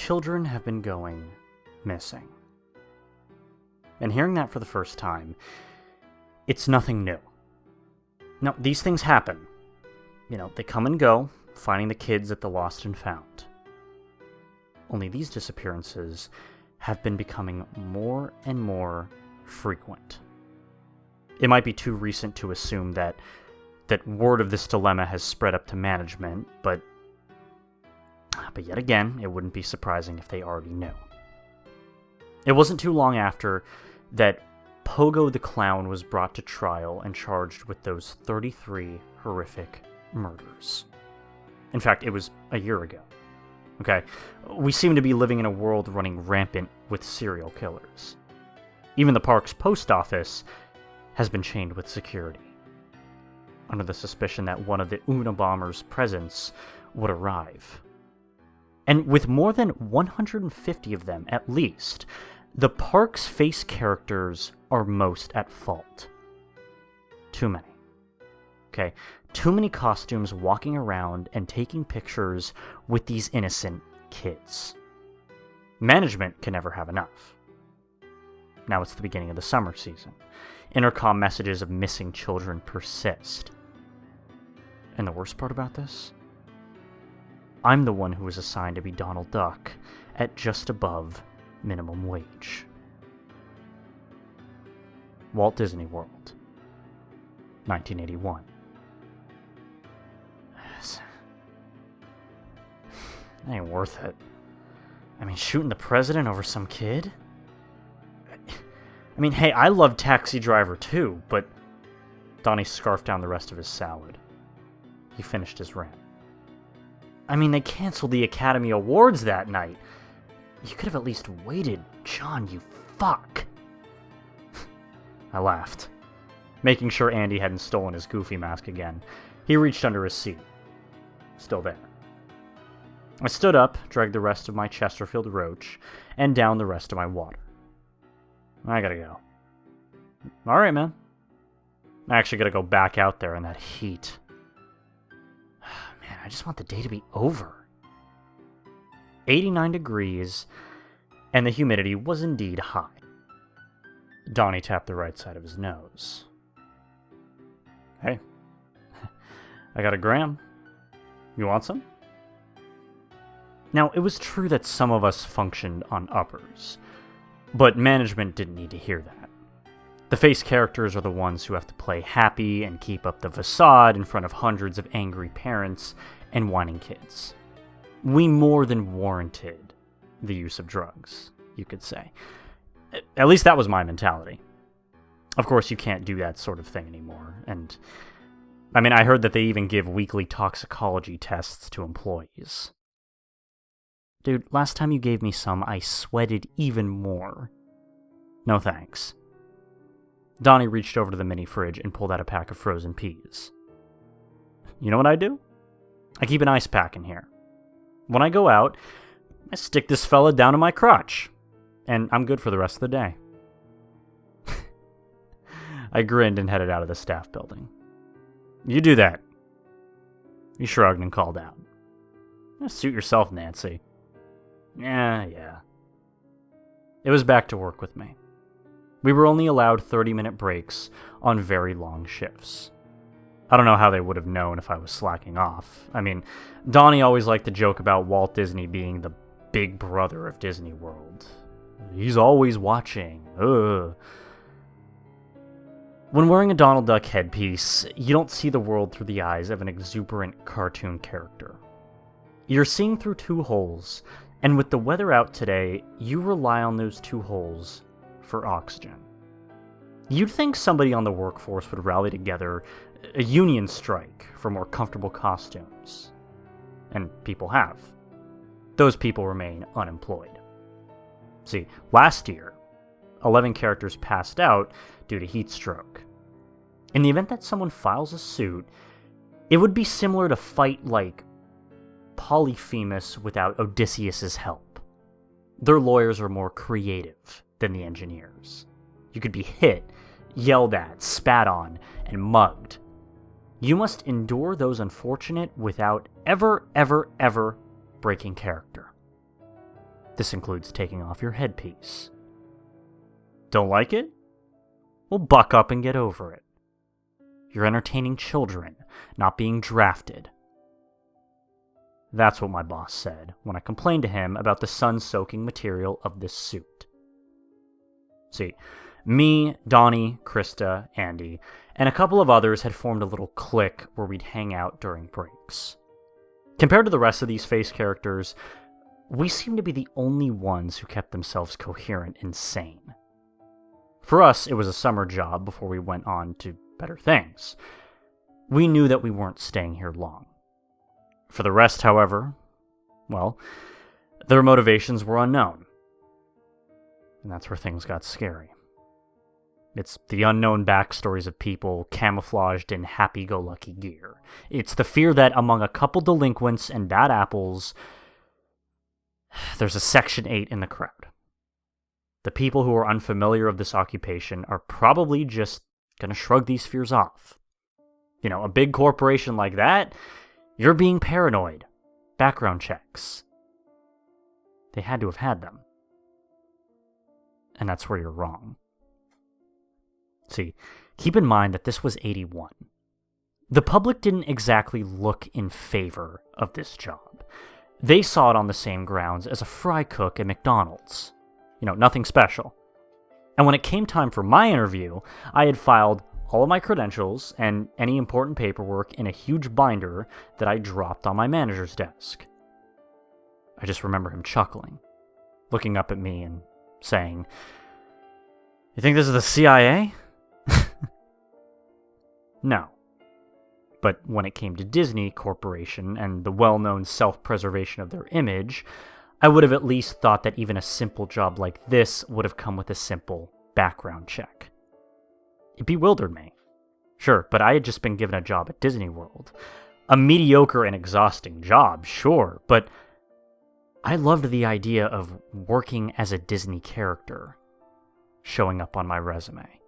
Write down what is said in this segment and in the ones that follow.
children have been going missing. And hearing that for the first time, it's nothing new. Now, these things happen. They come and go, finding the kids at the lost and found. Only these disappearances have been becoming more and more frequent. It might be too recent to assume that word of this dilemma has spread up to management, but yet again, it wouldn't be surprising if they already knew. It wasn't too long after that Pogo the Clown was brought to trial and charged with those 33 horrific murders. In fact, it was a year ago. Okay? We seem to be living in a world running rampant with serial killers. Even the park's post office has been chained with security, under the suspicion that one of the Unabomber's presents would arrive. And with more than 150 of them, at least, the park's face characters are most at fault. Too many. Okay? Too many costumes walking around and taking pictures with these innocent kids. Management can never have enough. Now it's the beginning of the summer season. Intercom messages of missing children persist. And the worst part about this? I'm the one who was assigned to be Donald Duck at just above minimum wage. Walt Disney World, 1981. That ain't worth it. Shooting the president over some kid? Hey, I love Taxi Driver too, but Donnie scarfed down the rest of his salad. He finished his rant. They canceled the Academy Awards that night. You could have at least waited, John, you fuck. I laughed, making sure Andy hadn't stolen his Goofy mask again. He reached under his seat. Still there. I stood up, dragged the rest of my Chesterfield Roach, and downed the rest of my water. I gotta go. Alright, man. I actually gotta go back out there in that heat. Man, I just want the day to be over. 89 degrees, and the humidity was indeed high. Donnie tapped the right side of his nose. Hey, I got a gram. You want some? Now, it was true that some of us functioned on uppers, but management didn't need to hear that. The face characters are the ones who have to play happy and keep up the facade in front of hundreds of angry parents and whining kids. We more than warranted the use of drugs, you could say. At least that was my mentality. Of course, you can't do that sort of thing anymore, and I heard that they even give weekly toxicology tests to employees. Dude, last time you gave me some, I sweated even more. No thanks. Donnie reached over to the mini fridge and pulled out a pack of frozen peas. You know what I do? I keep an ice pack in here. When I go out, I stick this fella down in my crotch, and I'm good for the rest of the day. I grinned and headed out of the staff building. You do that. He shrugged and called out. Suit yourself, Nancy. Yeah. It was back to work with me. We were only allowed 30-minute breaks on very long shifts. I don't know how they would have known if I was slacking off. Donnie always liked to joke about Walt Disney being the big brother of Disney World. He's always watching. Ugh. When wearing a Donald Duck headpiece, you don't see the world through the eyes of an exuberant cartoon character. You're seeing through two holes, and with the weather out today, you rely on those two holes for oxygen. You'd think somebody on the workforce would rally together, a union strike for more comfortable costumes. And people have. Those people remain unemployed. See, last year, 11 characters passed out due to heat stroke. In the event that someone files a suit, it would be similar to fight like Polyphemus without Odysseus's help. Their lawyers are more creative than the engineers. You could be hit, yelled at, spat on, and mugged. You must endure those unfortunate without ever breaking character. This includes taking off your headpiece. Don't like it? Well, buck up and get over it. You're entertaining children, not being drafted. That's what my boss said when I complained to him about the sun-soaking material of this suit. See, me, Donnie, Krista, Andy, and a couple of others had formed a little clique where we'd hang out during breaks. Compared to the rest of these face characters, we seemed to be the only ones who kept themselves coherent and sane. For us, it was a summer job before we went on to better things. We knew that we weren't staying here long. For the rest, however, well, their motivations were unknown. And that's where things got scary. It's the unknown backstories of people camouflaged in happy-go-lucky gear. It's the fear that among a couple delinquents and bad apples, there's a Section 8 in the crowd. The people who are unfamiliar of this occupation are probably just going to shrug these fears off. You know, a big corporation like that, you're being paranoid. Background checks. They had to have had them. And that's where you're wrong. See, keep in mind that this was 81. The public didn't exactly look in favor of this job. They saw it on the same grounds as a fry cook at McDonald's. You know, nothing special. And when it came time for my interview, I had filed all of my credentials and any important paperwork in a huge binder that I dropped on my manager's desk. I just remember him chuckling, looking up at me and saying, "You think this is the CIA?" No. But when it came to Disney Corporation and the well-known self-preservation of their image, I would have at least thought that even a simple job like this would have come with a simple background check. It bewildered me. Sure, but I had just been given a job at Disney World. A mediocre and exhausting job, sure, but I loved the idea of working as a Disney character showing up on my resume.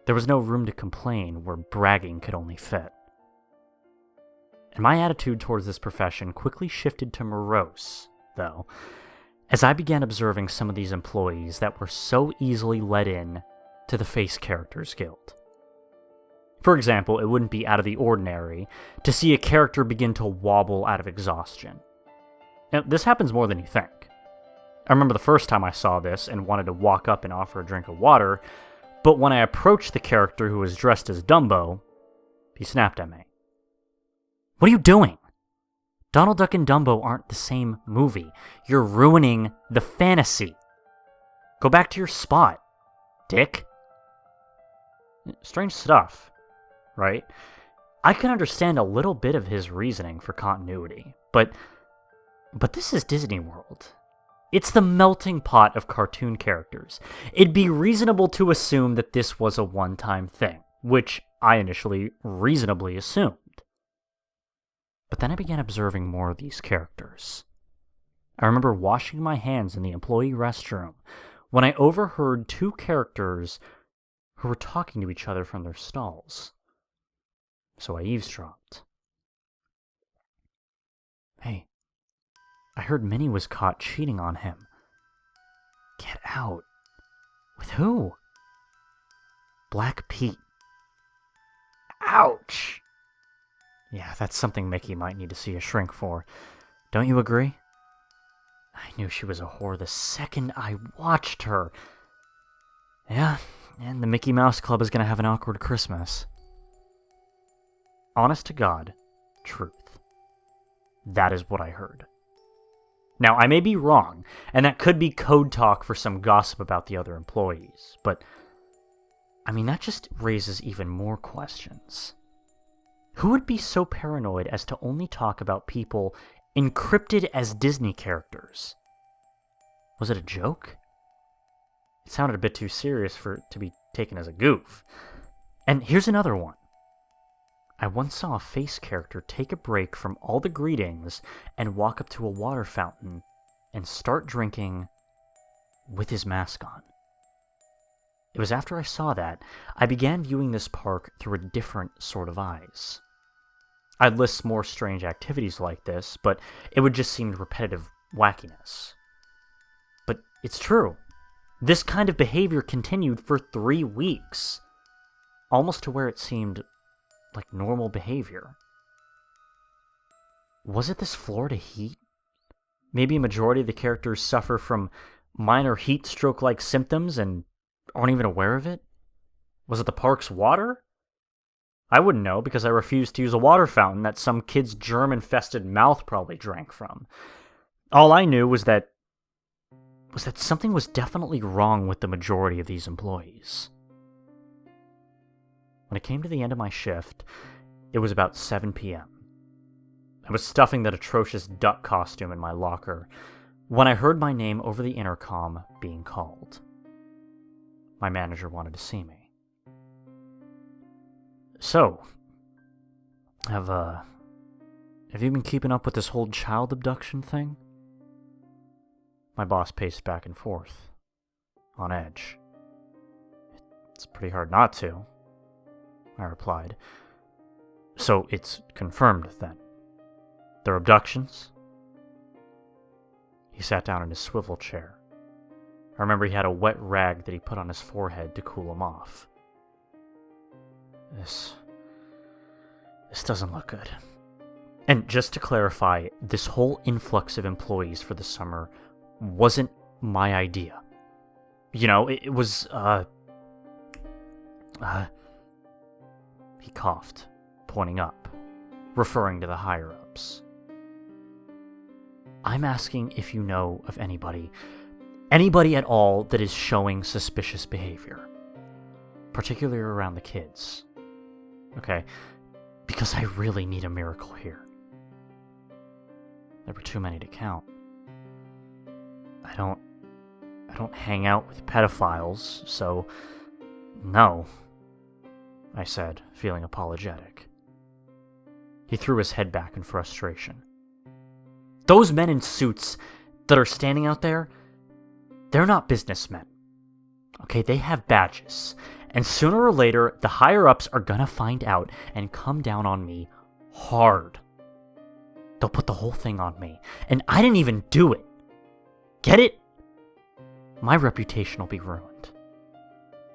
There was no room to complain where bragging could only fit. And my attitude towards this profession quickly shifted to morose, though, as I began observing some of these employees that were so easily let in to the Face Characters Guild. For example, it wouldn't be out of the ordinary to see a character begin to wobble out of exhaustion. Now, this happens more than you think. I remember the first time I saw this and wanted to walk up and offer a drink of water, but when I approached the character who was dressed as Dumbo, he snapped at me. "What are you doing? Donald Duck and Dumbo aren't the same movie. You're ruining the fantasy. Go back to your spot, dick." Strange stuff, right? I can understand a little bit of his reasoning for continuity, but this is Disney World. It's the melting pot of cartoon characters. It'd be reasonable to assume that this was a one-time thing, which I initially reasonably assumed. But then I began observing more of these characters. I remember washing my hands in the employee restroom when I overheard two characters who were talking to each other from their stalls. So I eavesdropped. "Hey, I heard Minnie was caught cheating on him." "Get out." "With who?" "Black Pete." "Ouch." "Yeah, that's something Mickey might need to see a shrink for. Don't you agree?" I knew she was a whore the second I watched her. "Yeah, and the Mickey Mouse Club is going to have an awkward Christmas." Honest to God, truth. That is what I heard. Now, I may be wrong, and that could be code talk for some gossip about the other employees, but, I mean, that just raises even more questions. Who would be so paranoid as to only talk about people encrypted as Disney characters? Was it a joke? It sounded a bit too serious for it to be taken as a goof. And here's another one. I once saw a Face character take a break from all the greetings and walk up to a water fountain and start drinking with his mask on. It was after I saw that, I began viewing this park through a different sort of eyes. I'd list more strange activities like this, but it would just seem repetitive wackiness. It's true. This kind of behavior continued for 3 weeks, almost to where it seemed like normal behavior. Was it this Florida heat? Maybe a majority of the characters suffer from minor heat stroke-like symptoms and aren't even aware of it? Was it the park's water? I wouldn't know because I refused to use a water fountain that some kid's germ-infested mouth probably drank from. All I knew was that something was definitely wrong with the majority of these employees. When it came to the end of my shift, it was about 7 p.m. I was stuffing that atrocious duck costume in my locker when I heard my name over the intercom being called. My manager wanted to see me. So, have you been keeping up with this whole child abduction thing? My boss paced back and forth, on edge. It's pretty hard not to, I replied. So it's confirmed then? They're abductions? He sat down in his swivel chair. I remember he had a wet rag that he put on his forehead to cool him off. This doesn't look good. And just to clarify, this whole influx of employees for the summer wasn't my idea. You know, it was, He coughed, pointing up, referring to the higher-ups. I'm asking if you know of anybody at all that is showing suspicious behavior, particularly around the kids. Okay, because I really need a miracle here. There were too many to count. I don't hang out with pedophiles, so no, I said, feeling apologetic. He threw his head back in frustration. Those men in suits that are standing out there, they're not businessmen. Okay, they have badges. And sooner or later, the higher-ups are gonna find out and come down on me hard. They'll put the whole thing on me. And I didn't even do it. Get it? My reputation will be ruined.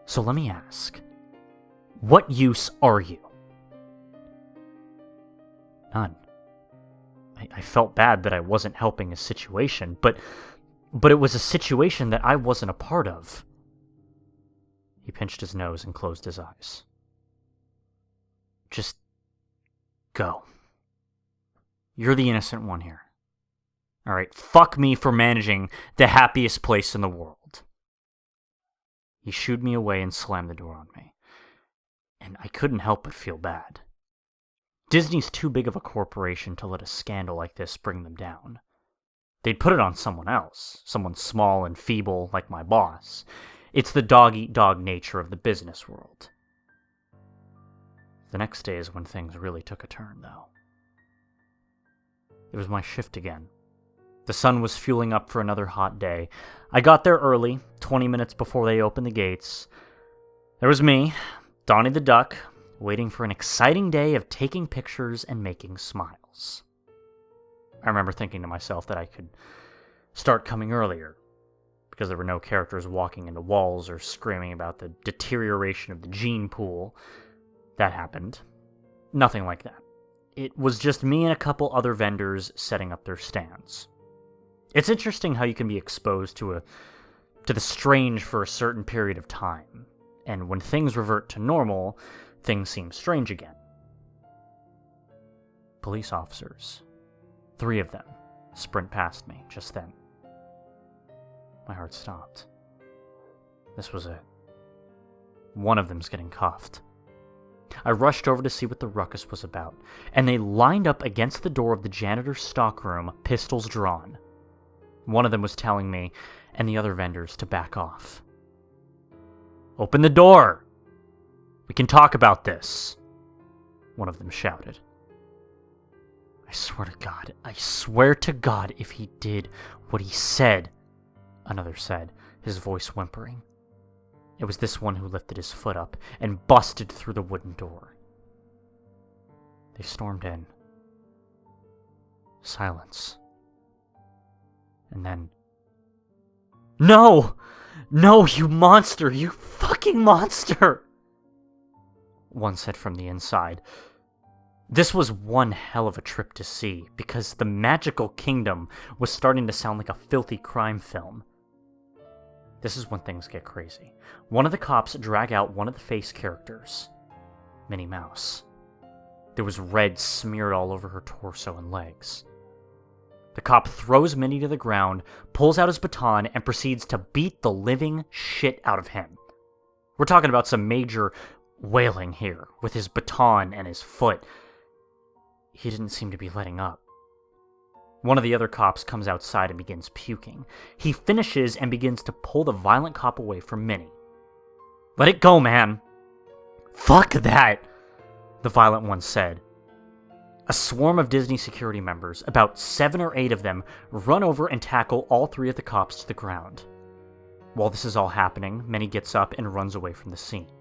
So let me ask, what use are you? None. I felt bad that I wasn't helping a situation, but it was a situation that I wasn't a part of. He pinched his nose and closed his eyes. Just go. You're the innocent one here. Alright, fuck me for managing the happiest place in the world. He shooed me away and slammed the door on me. And I couldn't help but feel bad. Disney's too big of a corporation to let a scandal like this bring them down. They'd put it on someone else, someone small and feeble like my boss. It's the dog-eat-dog nature of the business world. The next day is when things really took a turn, though. It was my shift again. The sun was fueling up for another hot day. I got there early, 20 minutes before they opened the gates. There was me, Donnie the Duck, waiting for an exciting day of taking pictures and making smiles. I remember thinking to myself that I could start coming earlier, because there were no characters walking into walls or screaming about the deterioration of the gene pool. That happened. Nothing like that. It was just me and a couple other vendors setting up their stands. It's interesting how you can be exposed to the strange for a certain period of time, and when things revert to normal, things seem strange again. Police officers, 3 of them, sprint past me just then. My heart stopped. This was it. One of them's getting cuffed. I rushed over to see what the ruckus was about, and they lined up against the door of the janitor's stockroom, pistols drawn. One of them was telling me and the other vendors to back off. "Open the door! We can talk about this," one of them shouted. I swear to God, if he did what he said, another said, his voice whimpering. It was this one who lifted his foot up and busted through the wooden door. They stormed in. Silence. And then No! No, you monster! You fucking monster! One said from the inside. This was one hell of a trip to see, because the magical kingdom was starting to sound like a filthy crime film. This is when things get crazy. One of the cops drag out one of the face characters, Minnie Mouse. There was red smeared all over her torso and legs. The cop throws Minnie to the ground, pulls out his baton, and proceeds to beat the living shit out of him. We're talking about some major wailing here, with his baton and his foot. He didn't seem to be letting up. One of the other cops comes outside and begins puking. He finishes and begins to pull the violent cop away from Minnie. "Let it go, man!" "Fuck that!" the violent one said. A swarm of Disney security members, about 7 or 8 of them, run over and tackle all 3 of the cops to the ground. While this is all happening, Minnie gets up and runs away from the scene.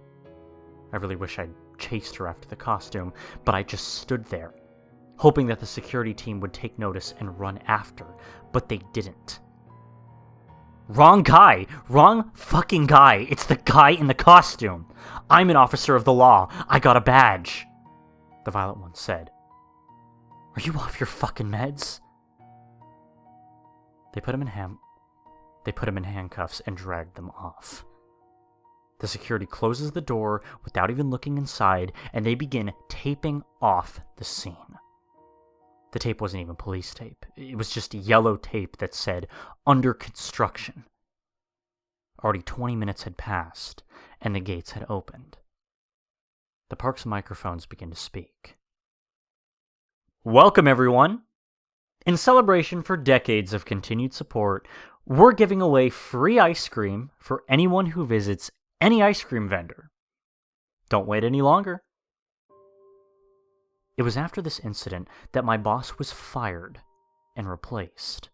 I really wish I'd chased her after the costume, but I just stood there, hoping that the security team would take notice and run after, but they didn't. Wrong guy! Wrong fucking guy! It's the guy in the costume! I'm an officer of the law! I got a badge! The violent one said. Are you off your fucking meds? They put him in handcuffs and dragged them off. The security closes the door without even looking inside, and they begin taping off the scene. The tape wasn't even police tape. It was just yellow tape that said, "Under construction." Already 20 minutes had passed, and the gates had opened. The park's microphones began to speak. Welcome, everyone! In celebration for decades of continued support, we're giving away free ice cream for anyone who visits any ice cream vendor. Don't wait any longer. It was after this incident that my boss was fired and replaced,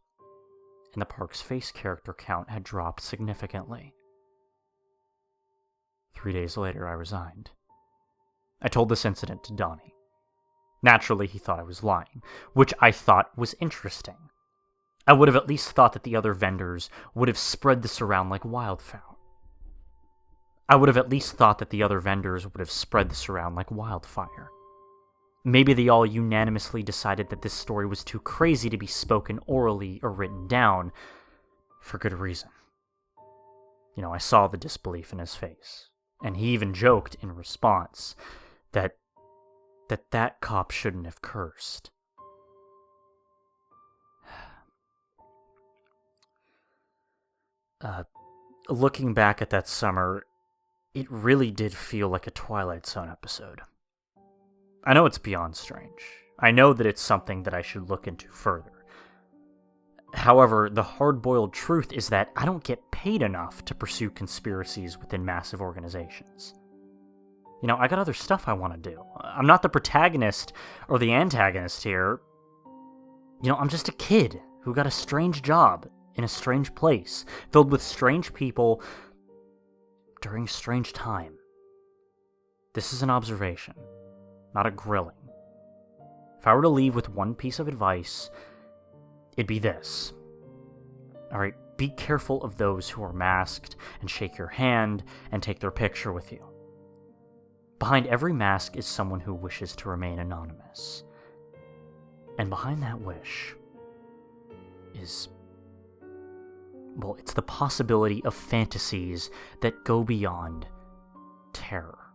and the park's face character count had dropped significantly. 3 days later, I resigned. I told this incident to Donnie. Naturally, he thought I was lying, which I thought was interesting. I would have at least thought that the other vendors would have spread this around like wildfire. Maybe they all unanimously decided that this story was too crazy to be spoken orally or written down, for good reason. I saw the disbelief in his face, and he even joked in response that cop shouldn't have cursed. Looking back at that summer, it really did feel like a Twilight Zone episode. I know it's beyond strange. I know that it's something that I should look into further. However, the hard-boiled truth is that I don't get paid enough to pursue conspiracies within massive organizations. I got other stuff I want to do. I'm not the protagonist or the antagonist here. I'm just a kid who got a strange job in a strange place, filled with strange people during a strange time. This is an observation, not a grilling. If I were to leave with one piece of advice, it'd be this. Alright, be careful of those who are masked and shake your hand and take their picture with you. Behind every mask is someone who wishes to remain anonymous. And behind that wish is, it's the possibility of fantasies that go beyond terror.